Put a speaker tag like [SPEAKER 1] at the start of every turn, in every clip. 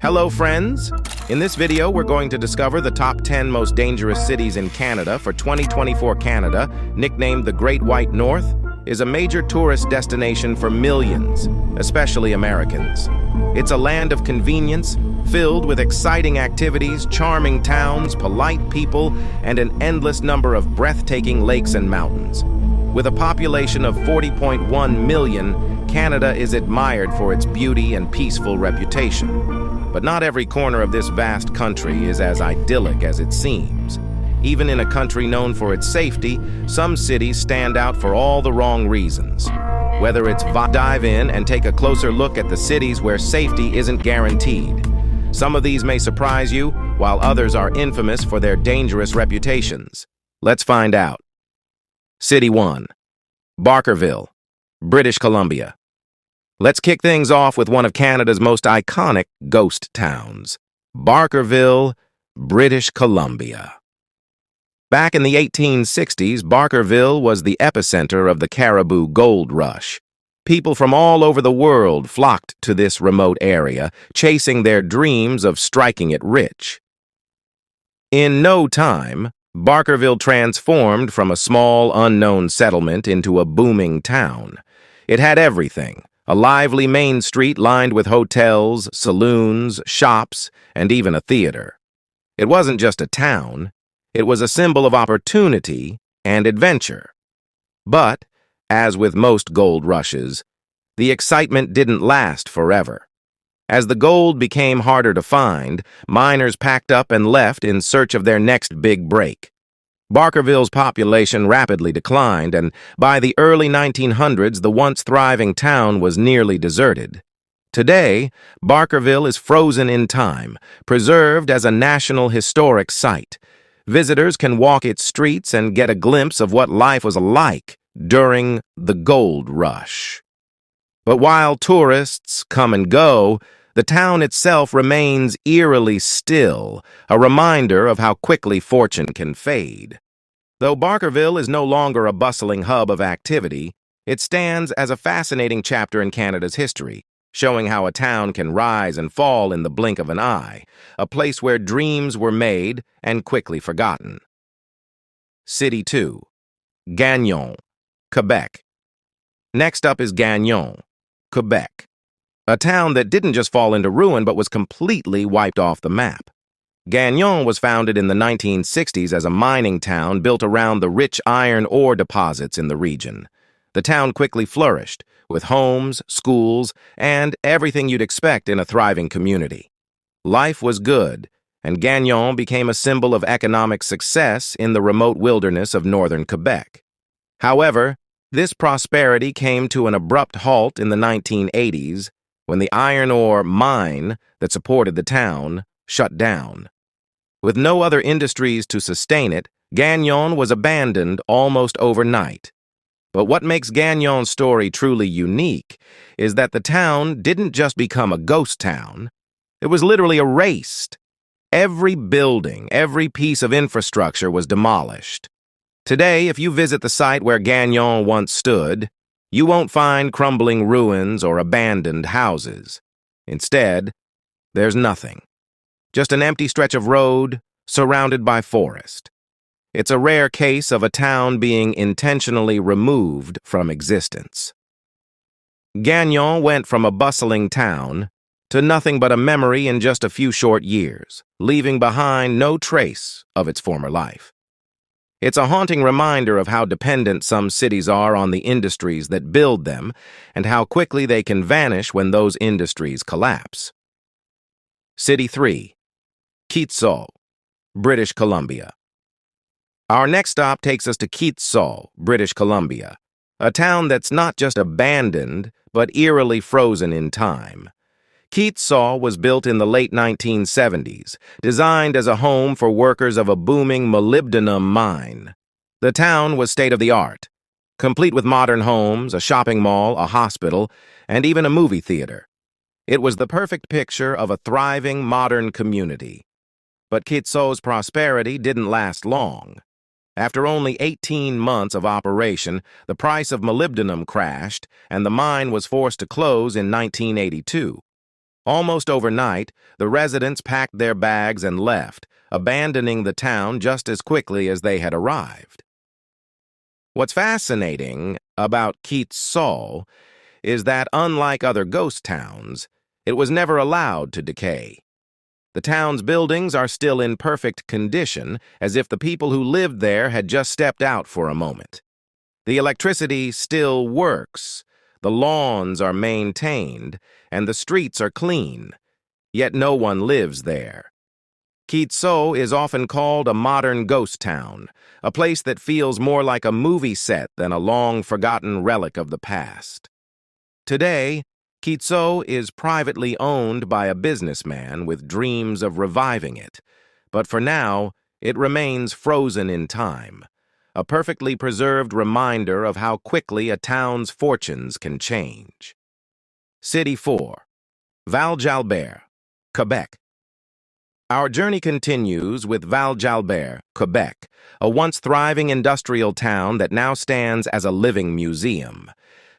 [SPEAKER 1] Hello friends! In this video, we're going to discover the top 10 most dangerous cities in Canada for 2024. Canada, nicknamed the Great White North, is a major tourist destination for millions, especially Americans. It's a land of convenience, filled with exciting activities, charming towns, polite people, and an endless number of breathtaking lakes and mountains. With a population of 40.1 million, Canada is admired for its beauty and peaceful reputation. But not every corner of this vast country is as idyllic as it seems. Even in a country known for its safety, some cities stand out for all the wrong reasons. Whether it's dive in and take a closer look at the cities where safety isn't guaranteed. Some of these may surprise you, while others are infamous for their dangerous reputations. Let's find out. City 1. Barkerville, British Columbia. Let's kick things off with one of Canada's most iconic ghost towns, Barkerville, British Columbia. Back in the 1860s, Barkerville was the epicenter of the Cariboo Gold Rush. People from all over the world flocked to this remote area, chasing their dreams of striking it rich. In no time, Barkerville transformed from a small, unknown settlement into a booming town. It had everything. A lively main street lined with hotels, saloons, shops, and even a theater. It wasn't just a town, it was a symbol of opportunity and adventure. But, as with most gold rushes, the excitement didn't last forever. As the gold became harder to find, miners packed up and left in search of their next big break. Barkerville's population rapidly declined, and by the early 1900s, the once thriving town was nearly deserted. Today, Barkerville is frozen in time, preserved as a National Historic Site. Visitors can walk its streets and get a glimpse of what life was like during the gold rush. But while tourists come and go, the town itself remains eerily still, a reminder of how quickly fortune can fade. Though Barkerville is no longer a bustling hub of activity, it stands as a fascinating chapter in Canada's history, showing how a town can rise and fall in the blink of an eye, a place where dreams were made and quickly forgotten. City 2. Gagnon, Quebec. Next up is Gagnon, Quebec. A town that didn't just fall into ruin but was completely wiped off the map. Gagnon was founded in the 1960s as a mining town built around the rich iron ore deposits in the region. The town quickly flourished, with homes, schools, and everything you'd expect in a thriving community. Life was good, and Gagnon became a symbol of economic success in the remote wilderness of northern Quebec. However, this prosperity came to an abrupt halt in the 1980s, when the iron ore mine that supported the town shut down. With no other industries to sustain it, Gagnon was abandoned almost overnight. But what makes Gagnon's story truly unique is that the town didn't just become a ghost town. It was literally erased. Every building, every piece of infrastructure was demolished. Today, if you visit the site where Gagnon once stood, you won't find crumbling ruins or abandoned houses. Instead, there's nothing. Just an empty stretch of road surrounded by forest. It's a rare case of a town being intentionally removed from existence. Gagnon went from a bustling town to nothing but a memory in just a few short years, leaving behind no trace of its former life. It's a haunting reminder of how dependent some cities are on the industries that build them and how quickly they can vanish when those industries collapse. City 3. Kitsault, British Columbia. Our next stop takes us to Kitsault, British Columbia, a town that's not just abandoned, but eerily frozen in time. Kitsault was built in the late 1970s, designed as a home for workers of a booming molybdenum mine. The town was state-of-the-art, complete with modern homes, a shopping mall, a hospital, and even a movie theater. It was the perfect picture of a thriving modern community. But Kitsault's prosperity didn't last long. After only 18 months of operation, the price of molybdenum crashed, and the mine was forced to close in 1982. Almost overnight, the residents packed their bags and left, abandoning the town just as quickly as they had arrived. What's fascinating about Kitsault is that, unlike other ghost towns, it was never allowed to decay. The town's buildings are still in perfect condition, as if the people who lived there had just stepped out for a moment. The electricity still works, the lawns are maintained, and the streets are clean, yet no one lives there. Kitsault is often called a modern ghost town, a place that feels more like a movie set than a long-forgotten relic of the past. Today, Kitsault is privately owned by a businessman with dreams of reviving it, but for now, it remains frozen in time, a perfectly preserved reminder of how quickly a town's fortunes can change. City 4. Val-Jalbert, Quebec. Our journey continues with Val-Jalbert, Quebec, a once thriving industrial town that now stands as a living museum.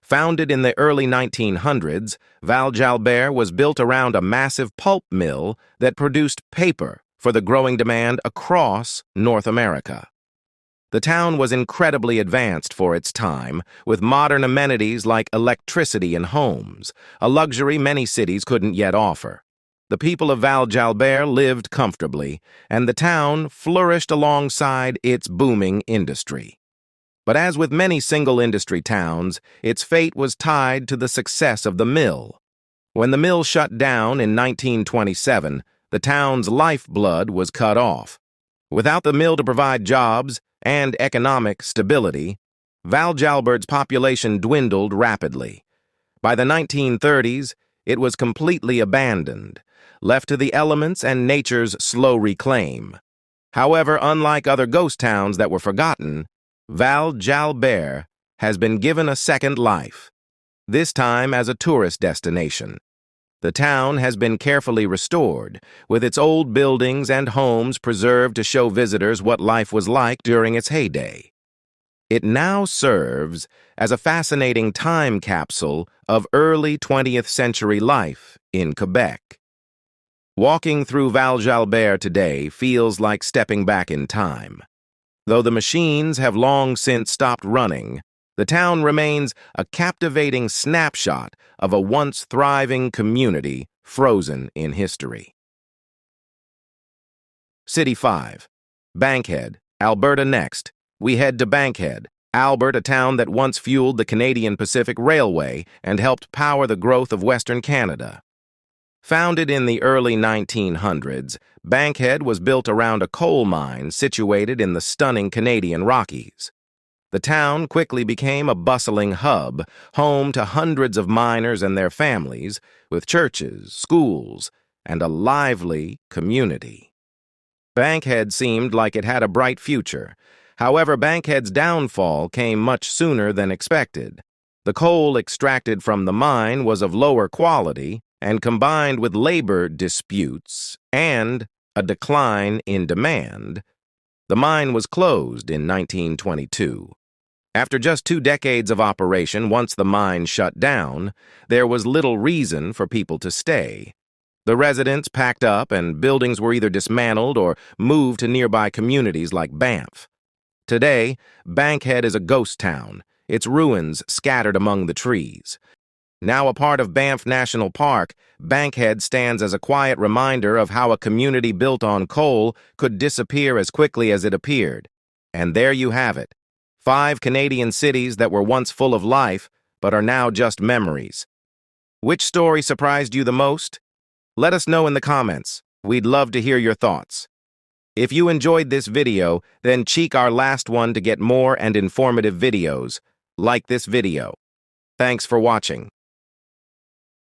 [SPEAKER 1] Founded in the early 1900s, Val-Jalbert was built around a massive pulp mill that produced paper for the growing demand across North America. The town was incredibly advanced for its time, with modern amenities like electricity in homes, a luxury many cities couldn't yet offer. The people of Val-Jalbert lived comfortably, and the town flourished alongside its booming industry. But as with many single-industry towns, its fate was tied to the success of the mill. When the mill shut down in 1927, the town's lifeblood was cut off. Without the mill to provide jobs and economic stability, Val-Jalbert's population dwindled rapidly. By the 1930s, it was completely abandoned, left to the elements and nature's slow reclaim. However, unlike other ghost towns that were forgotten, Val-Jalbert has been given a second life, this time as a tourist destination. The town has been carefully restored, with its old buildings and homes preserved to show visitors what life was like during its heyday. It now serves as a fascinating time capsule of early 20th century life in Quebec. Walking through Val-Jalbert today feels like stepping back in time. Though the machines have long since stopped running, the town remains a captivating snapshot of a once thriving community frozen in history. City 5. Bankhead, Alberta. Next, we head to Bankhead, Alberta, a town that once fueled the Canadian Pacific Railway and helped power the growth of Western Canada. Founded in the early 1900s, Bankhead was built around a coal mine situated in the stunning Canadian Rockies. The town quickly became a bustling hub, home to hundreds of miners and their families, with churches, schools, and a lively community. Bankhead seemed like it had a bright future. However, Bankhead's downfall came much sooner than expected. The coal extracted from the mine was of lower quality, and combined with labor disputes and a decline in demand, the mine was closed in 1922. After just 2 decades of operation, once the mine shut down, there was little reason for people to stay. The residents packed up and buildings were either dismantled or moved to nearby communities like Banff. Today, Bankhead is a ghost town, its ruins scattered among the trees. Now a part of Banff National Park, Bankhead stands as a quiet reminder of how a community built on coal could disappear as quickly as it appeared. And there you have it. 5 Canadian cities that were once full of life, but are now just memories. Which story surprised you the most? Let us know in the comments. We'd love to hear your thoughts. If you enjoyed this video, then check our last one to get more and informative videos, like this video. Thanks for watching.